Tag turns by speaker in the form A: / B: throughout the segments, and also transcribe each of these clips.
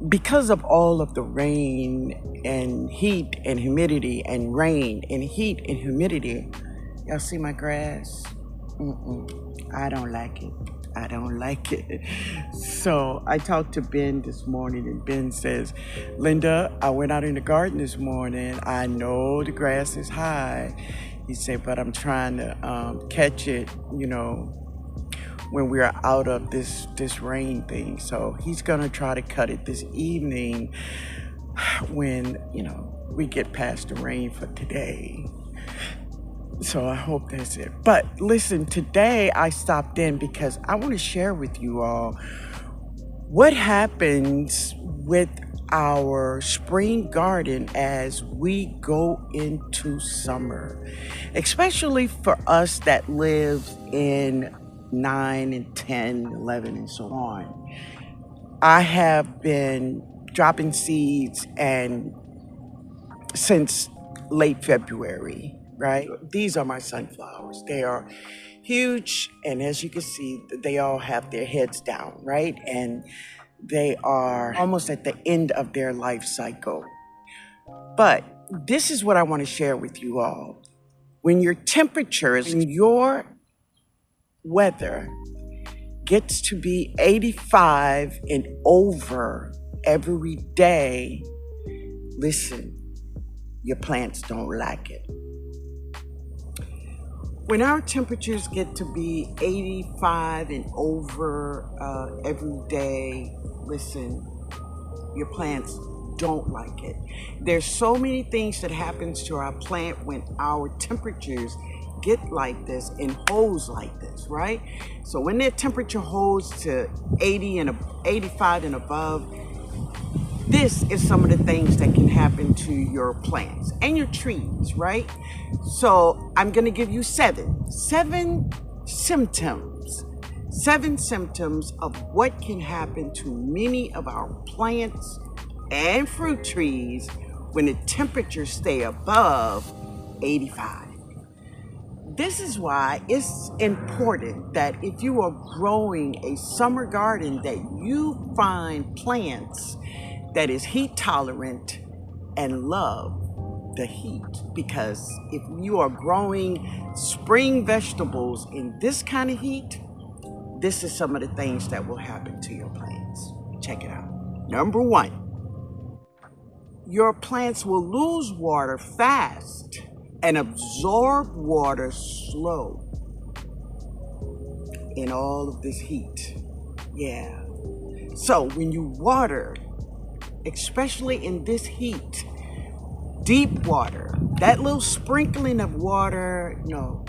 A: because of all of the rain and heat and humidity and rain and heat and humidity, y'all see my grass? I don't like it. I don't like it. So I talked to Ben this morning, and Ben says, Linda, I went out in the garden this morning. I know the grass is high. He said, but I'm trying to catch it, when we're out of this rain thing. So he's gonna try to cut it this evening when, we get past the rain for today. So I hope that's it. But listen, today I stopped in because I want to share with you all what happens with our spring garden as we go into summer, especially for us that live in 9 and 10, 11, and so on. I have been dropping seeds and since late February, right? These are my sunflowers. They are huge, and as you can see, they all have their heads down, right? And they are almost at the end of their life cycle. But this is what I want to share with you all. When your temperatures and your weather gets to be 85 and over every day, listen, your plants don't like it. When our temperatures get to be 85 and over every day, listen, your plants don't like it. There's so many things that happens to our plant when our temperatures get like this and holds like this, right? So when their temperature holds to 85 and above, this is some of the things that can happen to your plants and your trees, right? So I'm going to give you seven symptoms of what can happen to many of our plants and fruit trees when the temperatures stay above 85. This is why it's important that if you are growing a summer garden, that you find plants that is heat tolerant and love the heat. Because if you are growing spring vegetables in this kind of heat, this is some of the things that will happen to your plants. Check it out. Number one, your plants will lose water fast and absorb water slow in all of this heat. Yeah. So when you water, especially in this heat, deep water, that little sprinkling of water, no,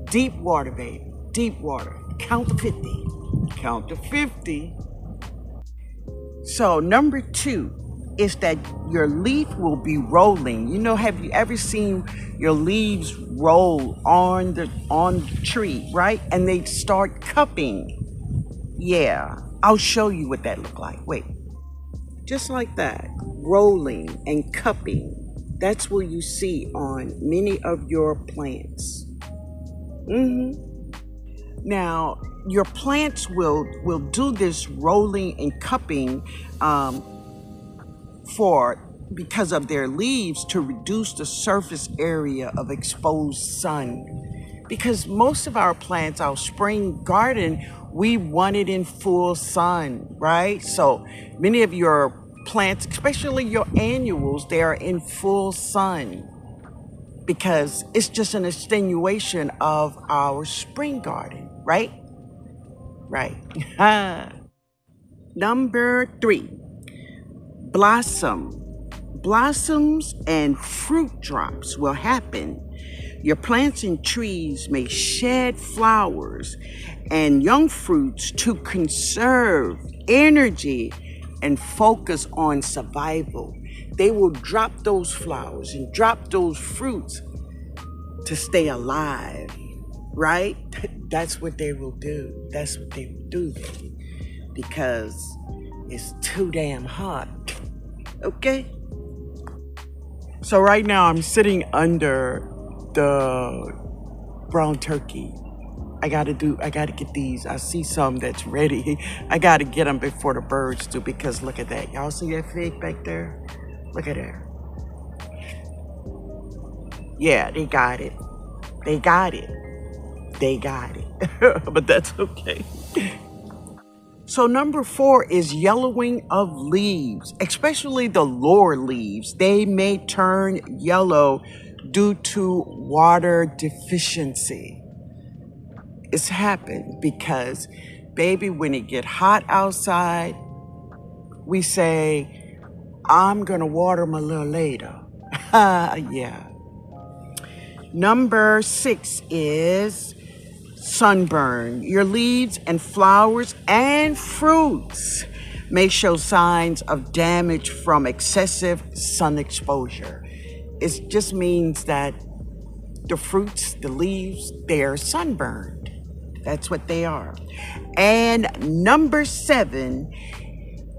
A: deep water, baby, deep water. Count to 50. Count to 50. So number two is that your leaf will be rolling. Have you ever seen your leaves roll on the tree, right? And they start cupping. Yeah, I'll show you what that look like. Wait. Just like that, rolling and cupping. That's what you see on many of your plants. Now, your plants will do this rolling and cupping because of their leaves to reduce the surface area of exposed sun. Because most of our plants, our spring garden, we want it in full sun, right? So many of your plants, especially your annuals, they are in full sun because it's just an extenuation of our spring garden, right? Right. Number three, blossoms and fruit drops will happen. Your plants and trees may shed flowers and young fruits to conserve energy and focus on survival. They will drop those flowers and drop those fruits to stay alive, right? That's what they will do. That's what they will do, because it's too damn hot. Okay? So right now I'm sitting under the brown turkey. I gotta get these. I see some that's ready. I gotta get them before the birds do, because look at that. Y'all see that fig back there? Look at there. Yeah, they got it. They got it. They got it. But that's okay. So number 4 is yellowing of leaves, especially the lower leaves. They may turn yellow due to water deficiency. It's happened because, baby, when it get hot outside, we say, I'm going to water them a little later. Yeah. Number 6 is sunburn. Your leaves and flowers and fruits may show signs of damage from excessive sun exposure. It just means that the fruits, the leaves, they're sunburned. That's what they are. And number 7,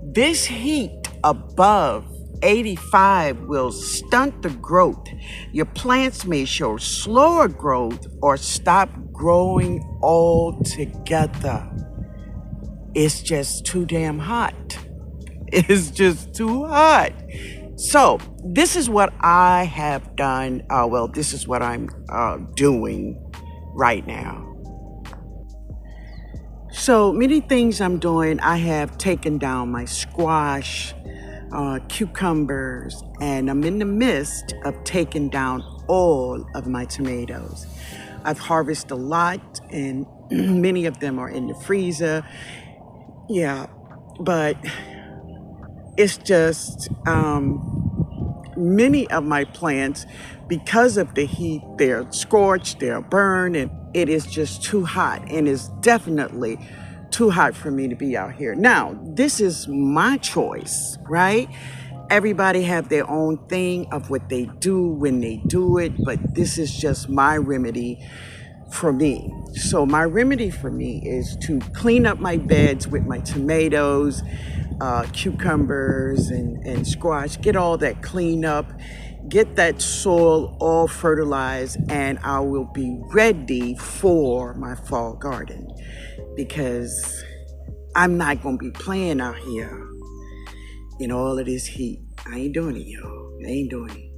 A: this heat above 85 will stunt the growth. Your plants may show slower growth or stop growing altogether. It's just too damn hot. It's just too hot. So this is what I have done. This is what I'm doing right now. So many things I'm doing. I have taken down my squash, cucumbers, and I'm in the midst of taking down all of my tomatoes. I've harvested a lot, and many of them are in the freezer. Yeah, but it's just many of my plants, because of the heat, they're scorched, they're burned, and it is just too hot, and it's definitely too hot for me to be out here. Now, this is my choice, right? Everybody have their own thing of what they do when they do it, but this is just my remedy for me. So my remedy for me is to clean up my beds with my tomatoes, cucumbers, and squash, get all that cleaned up, get that soil all fertilized, and I will be ready for my fall garden, because I'm not going to be playing out here in all of this heat. I ain't doing it, y'all. I ain't doing it.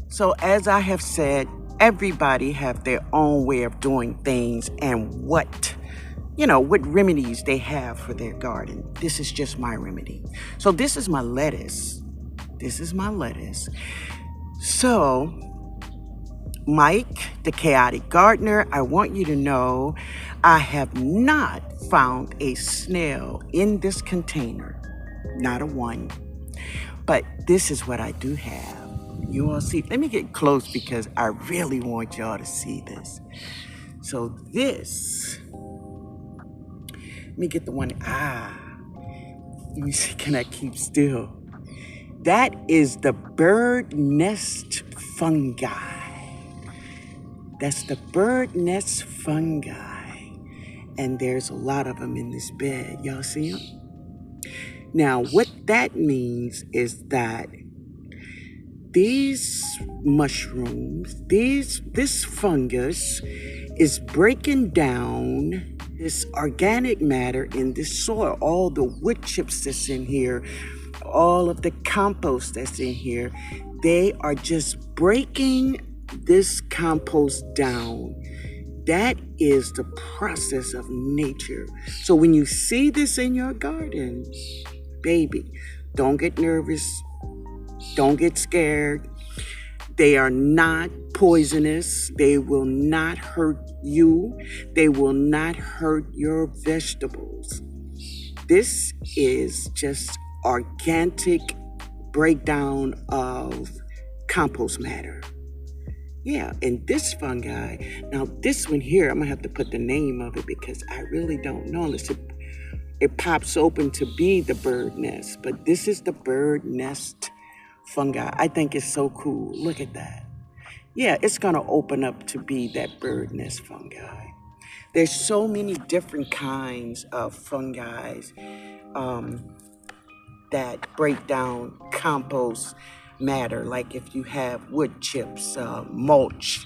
A: So as I have said, everybody have their own way of doing things and what remedies they have for their garden. This is just my remedy. So this is my lettuce. So, Mike, the chaotic gardener, I want you to know I have not found a snail in this container. Not a one. But this is what I do have. You all see, let me get close because I really want y'all to see this. So this, let me get the one, let me see, can I keep still? That is the bird nest fungi. That's the bird nest fungi. And there's a lot of them in this bed. Y'all see them? Now, what that means is that these mushrooms, this fungus is breaking down this organic matter in this soil, all the wood chips that's in here, all of the compost that's in here. They are just breaking this compost down. That is the process of nature. So when you see this in your garden, baby, don't get nervous. Don't get scared. They are not poisonous. They will not hurt you. They will not hurt your vegetables. This is just organic breakdown of compost matter. Yeah, and this fungi, now this one here, I'm going to have to put the name of it because I really don't know unless it pops open to be the bird nest. But this is the bird nest fungi. I think it's so cool. Look at that. Yeah, it's going to open up to be that bird nest fungi. There's so many different kinds of fungi that break down compost matter. Like if you have wood chips, mulch,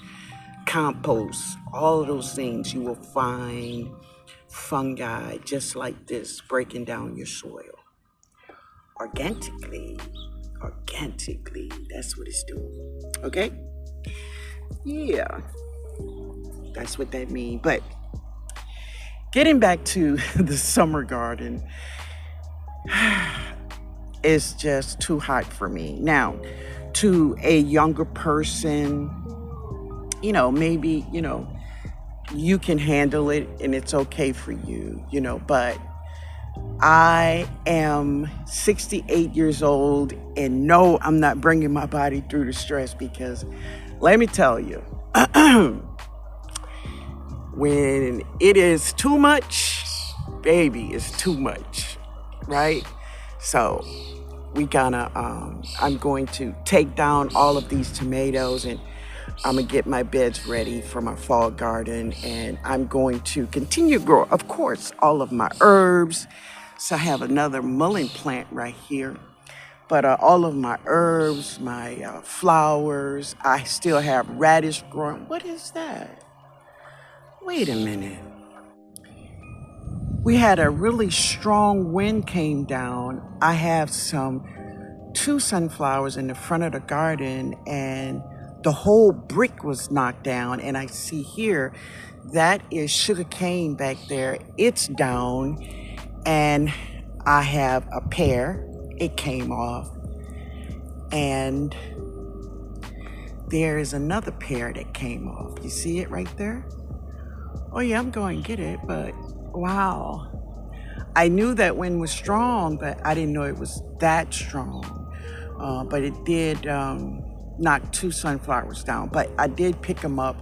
A: compost, all of those things, you will find fungi just like this breaking down your soil. Organically, that's what it's doing. Okay? Yeah, that's what that means. But getting back to the summer garden, it's just too hot for me. Now, to a younger person, maybe, you can handle it and it's okay for you, but I am 68 years old and no, I'm not bringing my body through the stress because let me tell you, when it is too much, baby, it's too much, right? So I'm going to take down all of these tomatoes and I'm going to get my beds ready for my fall garden, and I'm going to continue to grow, of course, all of my herbs. So I have another mullein plant right here. But all of my herbs, my flowers, I still have radish growing. What is that? Wait a minute. We had a really strong wind came down. I have two sunflowers in the front of the garden, and the whole brick was knocked down. And I see here, that is sugar cane back there. It's down. And I have a pear. It came off. And there is another pear that came off. You see it right there? Oh yeah, I'm going to get it, but wow. I knew that wind was strong, but I didn't know it was that strong. But it did knock two sunflowers down. But I did pick them up,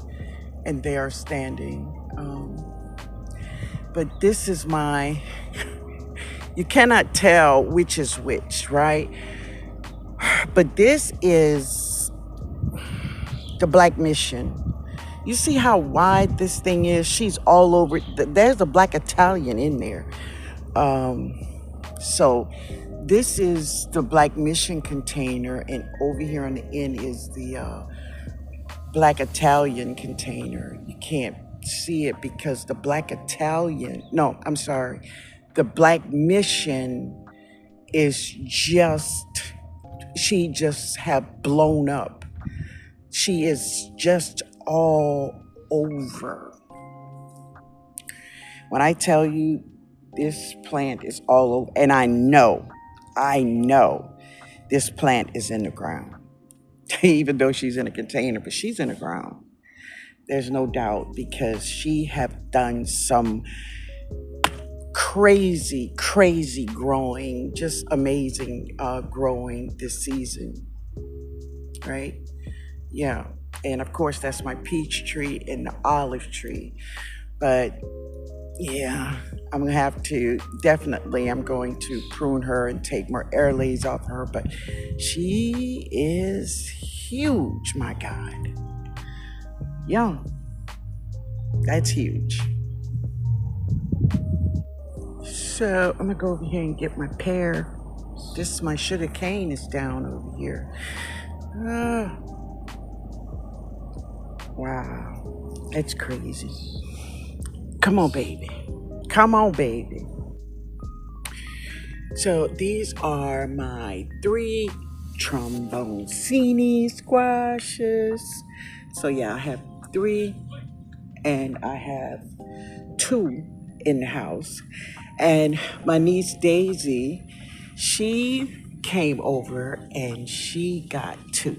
A: and they are standing. But this is you cannot tell which is which, right? But this is the Black Mission. You see how wide this thing is? She's all over. There's a Black Italian in there. So this is the Black Mission container, and over here on the end is the Black Italian container. You can't see it because the Black Mission is she just have blown up. She is just all over. When I tell you this plant is all over, and I know this plant is in the ground, even though she's in a container, but she's in the ground. There's no doubt, because she have done some crazy growing, just amazing growing this season, right? Yeah, and of course that's my peach tree and the olive tree. But yeah, I'm going to prune her and take more air leaves off her, but she is huge, my God. Yeah, that's huge. So I'm gonna go over here and get my pear. This is my sugar cane is down over here. Wow, that's crazy. Come on, baby. So these are my 3 Tromboneini squashes. So yeah, I have 3, and I have 2 in the house. And my niece Daisy, she came over and she got 2,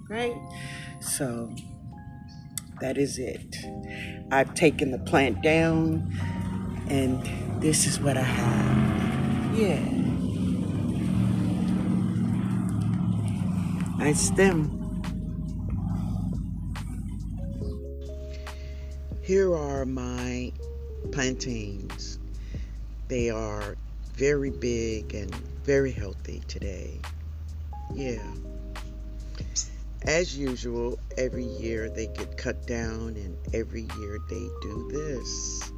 A: right? So that is it. I've taken the plant down, and this is what I have. Yeah. Nice stem. Here are my plantains. They are very big and very healthy today. Yeah. As usual, every year they get cut down, and every year they do this.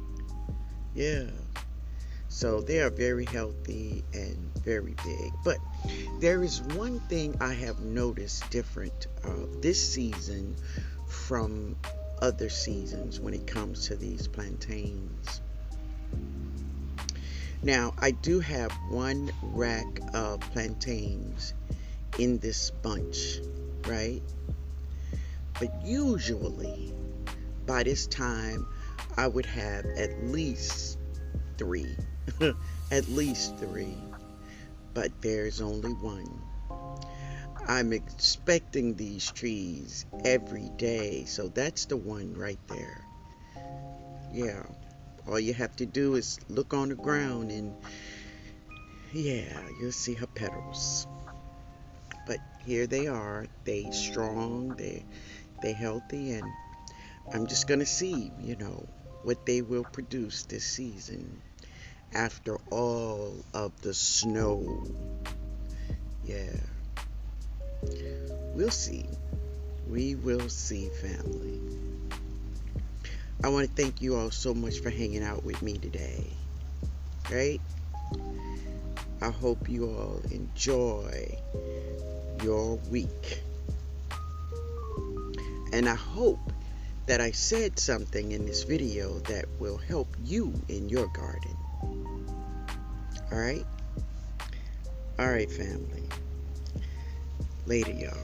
A: Yeah. So they are very healthy and very big. But there is one thing I have noticed different this season from other seasons when it comes to these plantains. Now, I do have one rack of plantains in this bunch, right? But usually by this time I would have at least 3. At least 3. But there's only one. I'm expecting these trees every day, so that's the one right there. Yeah, all you have to do is look on the ground and yeah, you'll see her petals. But here they are. They strong, they healthy, and I'm just gonna see, what they will produce this season after all of the snow. Yeah, we'll see. We will see, family. I want to thank you all so much for hanging out with me today. Right? I hope you all enjoy your week. And I hope that I said something in this video that will help you in your garden. Alright? Alright, family. Later, y'all.